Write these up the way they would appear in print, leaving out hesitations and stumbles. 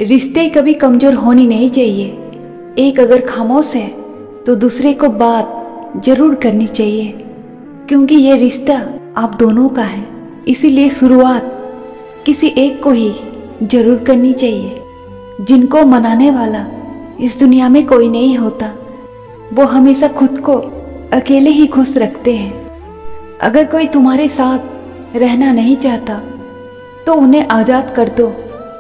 रिश्ते कभी कमज़ोर होनी नहीं चाहिए। एक अगर खामोश है तो दूसरे को बात ज़रूर करनी चाहिए, क्योंकि ये रिश्ता आप दोनों का है। इसीलिए शुरुआत किसी एक को ही ज़रूर करनी चाहिए। जिनको मनाने वाला इस दुनिया में कोई नहीं होता, वो हमेशा खुद को अकेले ही खुश रखते हैं। अगर कोई तुम्हारे साथ रहना नहीं चाहता तो उन्हें आज़ाद कर दो,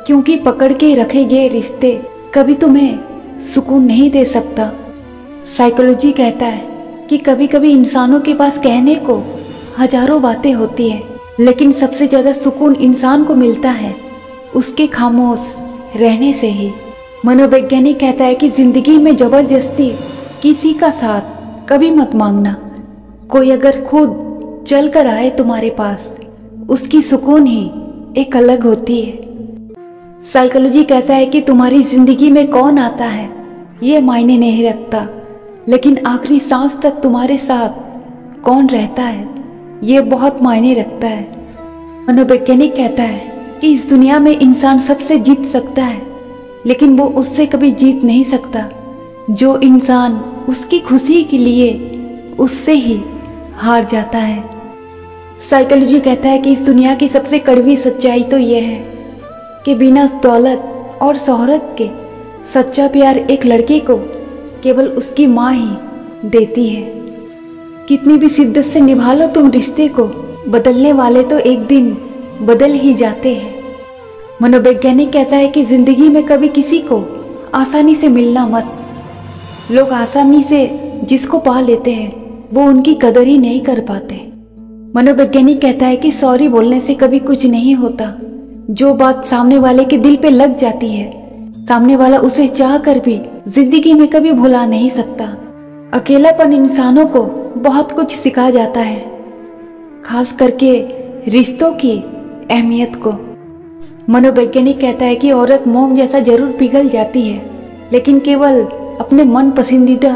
क्योंकि पकड़ के रखे गए रिश्ते कभी तुम्हें सुकून नहीं दे सकता। साइकोलॉजी कहता है कि कभी कभी इंसानों के पास कहने को हजारों बातें होती हैं, लेकिन सबसे ज़्यादा सुकून इंसान को मिलता है उसके खामोश रहने से ही। मनोवैज्ञानिक कहता है कि जिंदगी में ज़बरदस्ती किसी का साथ कभी मत मांगना। कोई अगर खुद चल कर आए तुम्हारे पास, उसकी सुकून ही एक अलग होती है। साइकोलॉजी कहता है कि तुम्हारी जिंदगी में कौन आता है ये मायने नहीं रखता, लेकिन आखिरी सांस तक तुम्हारे साथ कौन रहता है ये बहुत मायने रखता है। मनोवैज्ञानिक कहता है कि इस दुनिया में इंसान सबसे जीत सकता है, लेकिन वो उससे कभी जीत नहीं सकता जो इंसान उसकी खुशी के लिए उससे ही हार जाता है। साइकोलॉजी कहता है कि इस दुनिया की सबसे कड़वी सच्चाई तो यह है कि बिना दौलत और शोहरत के सच्चा प्यार एक लड़के को केवल उसकी माँ ही देती है। कितनी भी शिद्दत से निभा लो तुम रिश्ते को, बदलने वाले तो एक दिन बदल ही जाते हैं। मनोवैज्ञानिक कहता है कि जिंदगी में कभी किसी को आसानी से मिलना मत। लोग आसानी से जिसको पा लेते हैं वो उनकी कदर ही नहीं कर पाते। मनोवैज्ञानिक कहता है कि सॉरी बोलने से कभी कुछ नहीं होता। जो बात सामने वाले के दिल पे लग जाती है, सामने वाला उसे चाह कर भी जिंदगी में कभी भुला नहीं सकता। अकेलापन इंसानों को बहुत कुछ सिखा जाता है, खास करके रिश्तों की अहमियत को। मनोवैज्ञानिक कहता है कि औरत मोम जैसा जरूर पिघल जाती है, लेकिन केवल अपने मन पसंदीदा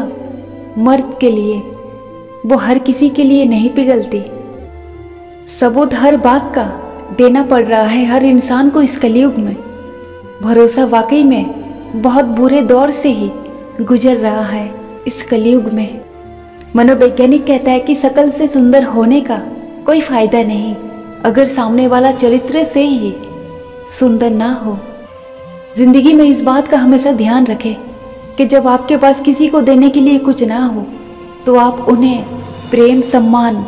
मर्द के लिए। वो हर किसी के लिए नहीं पिघलती। सबूत हर बात का देना पड़ रहा है हर इंसान को इस कलयुग में। भरोसा वाकई में बहुत बुरे दौर से ही गुजर रहा है इस कलयुग में। मनोवैज्ञानिक कहता है कि शकल से सुंदर होने का कोई फायदा नहीं अगर सामने वाला चरित्र से ही सुंदर ना हो। जिंदगी में इस बात का हमेशा ध्यान रखें कि जब आपके पास किसी को देने के लिए कुछ ना हो तो आप उन्हें प्रेम सम्मान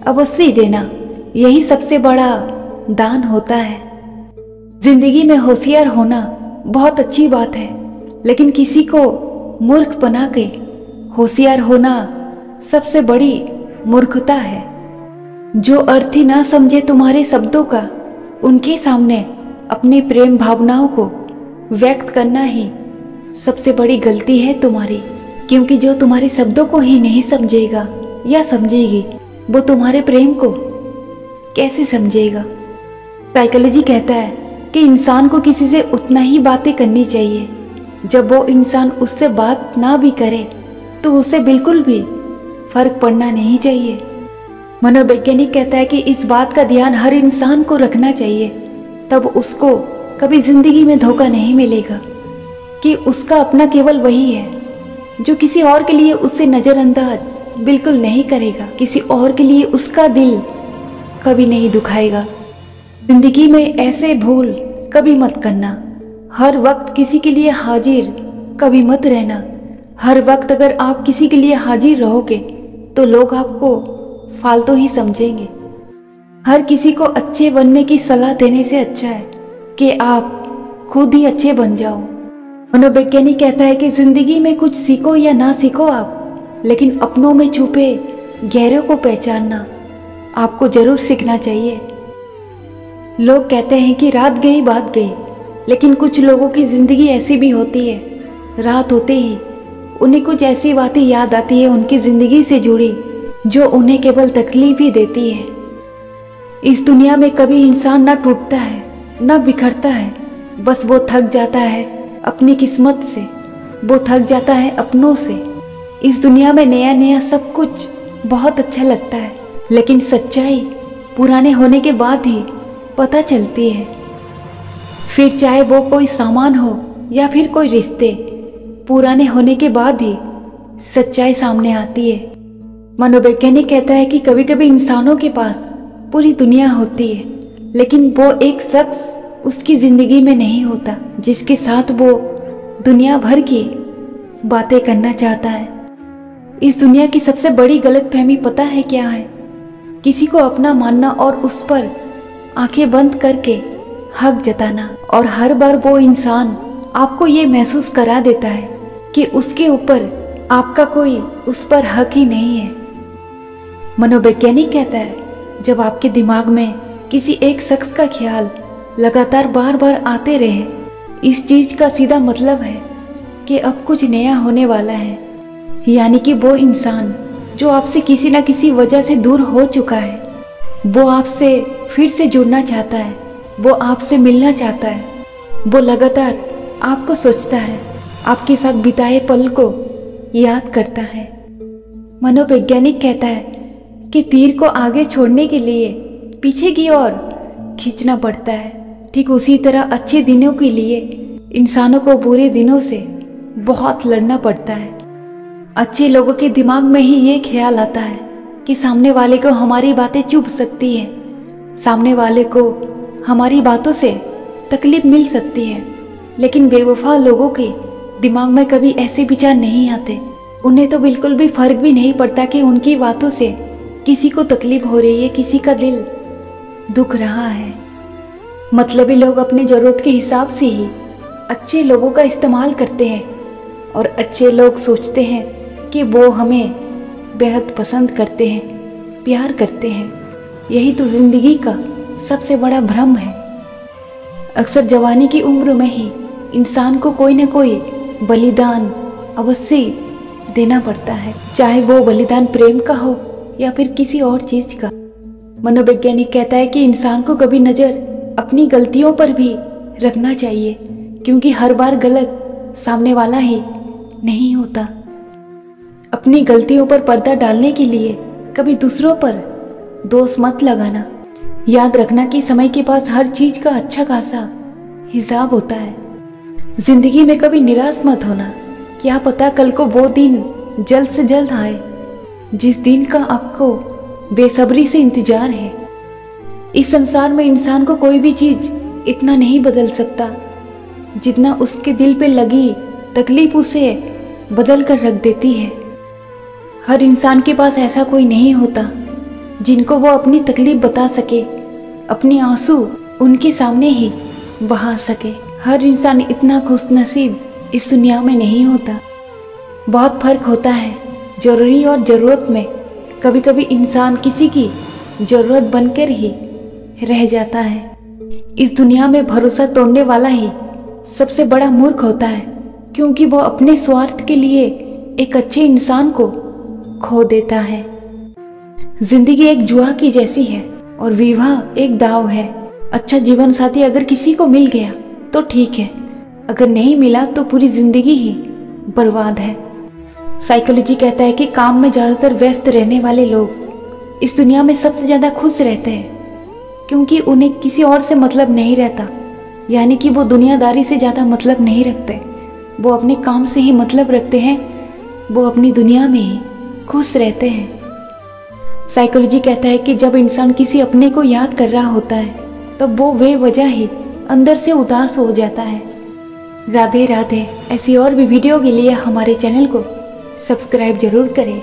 अवश्य देना। यही सबसे बड़ा दान होता है। जिंदगी में होशियार होना बहुत अच्छी बात है, लेकिन किसी को मूर्ख बना के होशियार होना सबसे बड़ी मूर्खता है। जो अर्थ ही ना समझे तुम्हारे शब्दों का, उनके सामने अपनी प्रेम भावनाओं को व्यक्त करना ही सबसे बड़ी गलती है तुम्हारी, क्योंकि जो तुम्हारे शब्दों को ही नहीं समझेगा या समझेगी वो तुम्हारे प्रेम को कैसे समझेगा। साइकोलॉजी कहता है कि इंसान को किसी से उतना ही बातें करनी चाहिए। जब वो इंसान उससे बात ना भी करे तो उसे बिल्कुल भी फर्क पड़ना नहीं चाहिए। मनोवैज्ञानिक कहता है कि इस बात का ध्यान हर इंसान को रखना चाहिए, तब उसको कभी जिंदगी में धोखा नहीं मिलेगा कि उसका अपना केवल वही है जो किसी और के लिए उससे नज़रअंदाज बिल्कुल नहीं करेगा, किसी और के लिए उसका दिल कभी नहीं दुखाएगा। जिंदगी में ऐसे भूल कभी मत करना। हर वक्त किसी के लिए हाजिर कभी मत रहना। हर वक्त अगर आप किसी के लिए हाजिर रहोगे तो लोग आपको फालतू ही समझेंगे। हर किसी को अच्छे बनने की सलाह देने से अच्छा है कि आप खुद ही अच्छे बन जाओ। मनोवैज्ञानिक कहता है कि जिंदगी में कुछ सीखो या ना सीखो आप, लेकिन अपनों में छुपे गहरों को पहचानना आपको जरूर सीखना चाहिए। लोग कहते हैं कि रात गई बात गई, लेकिन कुछ लोगों की ज़िंदगी ऐसी भी होती है, रात होते ही उन्हें कुछ ऐसी बातें याद आती है उनकी ज़िंदगी से जुड़ी जो उन्हें केवल तकलीफ ही देती है। इस दुनिया में कभी इंसान ना टूटता है ना बिखरता है, बस वो थक जाता है अपनी किस्मत से, वो थक जाता है अपनों से। इस दुनिया में नया नया सब कुछ बहुत अच्छा लगता है, लेकिन सच्चाई पुराने होने के बाद ही पता चलती है। फिर चाहे वो कोई सामान हो या फिर कोई रिश्ते, पुराने होने के बाद ही सच्चाई सामने आती है। मनोवैज्ञानिक कहता है कि कभी कभी इंसानों के पास पूरी दुनिया होती है, लेकिन वो एक शख्स उसकी जिंदगी में नहीं होता जिसके साथ वो दुनिया भर की बातें करना चाहता है। इस दुनिया की सबसे बड़ी गलतफहमी पता है क्या है? किसी को अपना मानना और उस पर आंखें बंद करके हक जताना। और हर बार वो इंसान आपको ये महसूस करा देता है कि उसके ऊपर आपका कोई उस पर हक ही नहीं है। मनोवैज्ञानिक कहता है जब आपके दिमाग में किसी एक शख्स का ख्याल लगातार बार बार आते रहे, इस चीज का सीधा मतलब है कि अब कुछ नया होने वाला है। यानी कि वो इंसान जो आपसे किसी न किसी वजह से दूर हो चुका है, वो आपसे फिर से जुड़ना चाहता है, वो आपसे मिलना चाहता है, वो लगातार आपको सोचता है, आपके साथ बिताए पल को याद करता है। मनोवैज्ञानिक कहता है कि तीर को आगे छोड़ने के लिए पीछे की ओर खींचना पड़ता है। ठीक उसी तरह अच्छे दिनों के लिए इंसानों को बुरे दिनों से बहुत लड़ना पड़ता है। अच्छे लोगों के दिमाग में ही ये ख्याल आता है कि सामने वाले को हमारी बातें चुभ सकती है, सामने वाले को हमारी बातों से तकलीफ मिल सकती है। लेकिन बेवफा लोगों के दिमाग में कभी ऐसे विचार नहीं आते। उन्हें तो बिल्कुल भी फर्क भी नहीं पड़ता कि उनकी बातों से किसी को तकलीफ हो रही है, किसी का दिल दुख रहा है। मतलबी लोग अपनी ज़रूरत के हिसाब से ही अच्छे लोगों का इस्तेमाल करते हैं और अच्छे लोग सोचते हैं कि वो हमें बेहद पसंद करते हैं, प्यार करते हैं। यही तो ज़िंदगी का सबसे बड़ा भ्रम है। अक्सर जवानी की उम्र में ही इंसान को कोई न कोई बलिदान अवश्य देना पड़ता है, चाहे वो बलिदान प्रेम का हो या फिर किसी और चीज का। मनोवैज्ञानिक कहता है कि इंसान को कभी नजर अपनी गलतियों पर भी रखना चाहिए, क्योंकि हर बार गलत सामने वाला ही नहीं होता। अपनी गलतियों पर पर्दा डालने के लिए कभी दूसरों पर दोष मत लगाना। याद रखना कि समय के पास हर चीज का अच्छा खासा हिसाब होता है। जिंदगी में कभी निराश मत होना, क्या पता कल को वो दिन जल्द से जल्द आए जिस दिन का आपको बेसब्री से इंतजार है। इस संसार में इंसान को कोई भी चीज इतना नहीं बदल सकता जितना उसके दिल पे लगी तकलीफ उसे बदल कर रख देती है। हर इंसान के पास ऐसा कोई नहीं होता जिनको वो अपनी तकलीफ बता सके, अपने आंसू उनके सामने ही बहा सके। हर इंसान इतना खुशनसीब इस दुनिया में नहीं होता। बहुत फर्क होता है जरूरी और ज़रूरत में। कभी कभी इंसान किसी की ज़रूरत बनकर ही रह जाता है। इस दुनिया में भरोसा तोड़ने वाला ही सबसे बड़ा मूर्ख होता है, क्योंकि वो अपने स्वार्थ के लिए एक अच्छे इंसान को खो देता है। जिंदगी एक जुआ की जैसी है और विवाह एक दाव है। अच्छा जीवन साथी अगर किसी को मिल गया तो ठीक है, अगर नहीं मिला तो पूरी जिंदगी ही बर्बाद है। साइकोलॉजी कहता है कि काम में ज़्यादातर व्यस्त रहने वाले लोग इस दुनिया में सबसे ज़्यादा खुश रहते हैं, क्योंकि उन्हें किसी और से मतलब नहीं रहता। यानी कि वो दुनियादारी से ज़्यादा मतलब नहीं रखते, वो अपने काम से ही मतलब रखते हैं, वो अपनी दुनिया में ही खुश रहते हैं। साइकोलॉजी कहता है कि जब इंसान किसी अपने को याद कर रहा होता है तब वो बेवजह ही अंदर से उदास हो जाता है। राधे राधे। ऐसी और भी वीडियो के लिए हमारे चैनल को सब्सक्राइब जरूर करें।